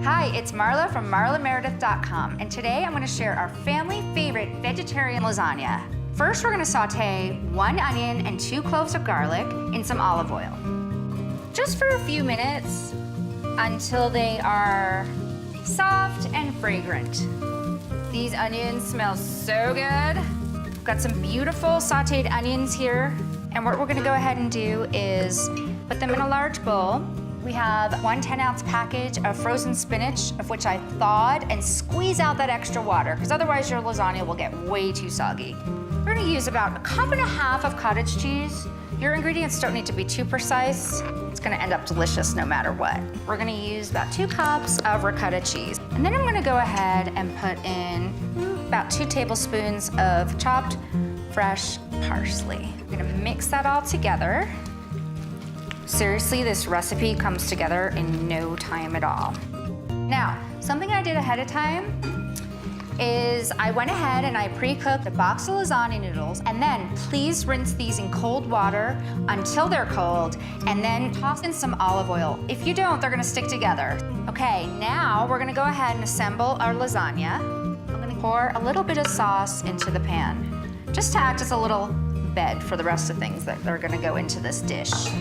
Hi, it's Marla from marlameredith.com, and today I'm going to share our family favorite vegetarian lasagna. First, we're going to saute 1 onion and 2 cloves of garlic in some olive oil. Just for a few minutes until they are soft and fragrant. These onions smell so good. We've got some beautiful sauteed onions here, and what we're going to go ahead and do is put them in a large bowl. We have 1 10-ounce package of frozen spinach, of which I thawed and squeeze out that extra water, because otherwise your lasagna will get way too soggy. We're gonna use about 1.5 cups of cottage cheese. Your ingredients don't need to be too precise. It's gonna end up delicious no matter what. We're gonna use about 2 cups of ricotta cheese. And then I'm gonna go ahead and put in about 2 tablespoons of chopped fresh parsley. I'm gonna mix that all together. Seriously, this recipe comes together in no time at all. Now, something I did ahead of time is I went ahead and I pre-cooked a box of lasagna noodles, and then please rinse these in cold water until they're cold, and then toss in some olive oil. If you don't, they're gonna stick together. Okay, now we're gonna go ahead and assemble our lasagna. I'm gonna pour a little bit of sauce into the pan, just to act as a little bed for the rest of things that are gonna go into this dish.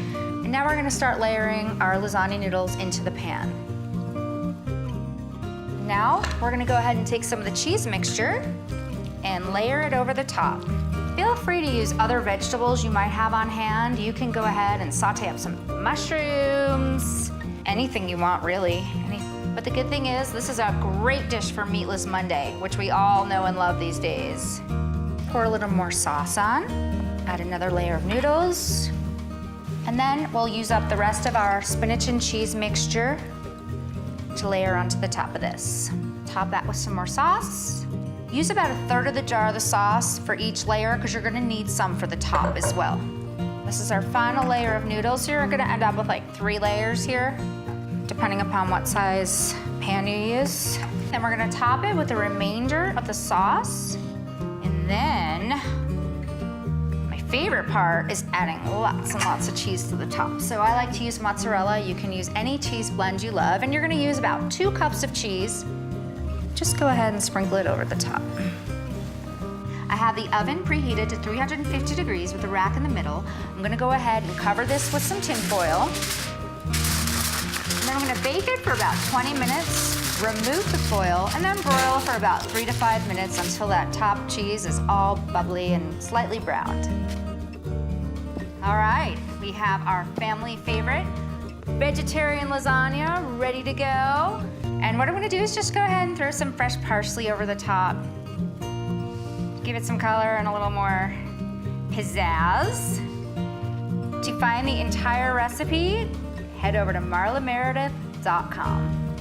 And now we're gonna start layering our lasagna noodles into the pan. Now, we're gonna go ahead and take some of the cheese mixture and layer it over the top. Feel free to use other vegetables you might have on hand. You can go ahead and saute up some mushrooms, anything you want really. But the good thing is, this is a great dish for Meatless Monday, which we all know and love these days. Pour a little more sauce on, add another layer of noodles, and then we'll use up the rest of our spinach and cheese mixture to layer onto the top of this. Top that with some more sauce. Use about 1/3 of the jar of the sauce for each layer, because you're gonna need some for the top as well. This is our final layer of noodles. So you're gonna end up with like 3 layers here, depending upon what size pan you use. Then we're gonna top it with the remainder of the sauce. And then, favorite part is adding lots and lots of cheese to the top. So I like to use mozzarella. You can use any cheese blend you love, and you're gonna use about 2 cups of cheese. Just go ahead and sprinkle it over the top. I have the oven preheated to 350 degrees with a rack in the middle. I'm gonna go ahead and cover this with some tin foil. And then I'm gonna bake it for about 20 minutes. Remove the foil, and then broil for about 3 to 5 minutes until that top cheese is all bubbly and slightly browned. All right, we have our family favorite vegetarian lasagna ready to go. And what I'm gonna do is just go ahead and throw some fresh parsley over the top. Give it some color and a little more pizzazz. To find the entire recipe, head over to marlameredith.com.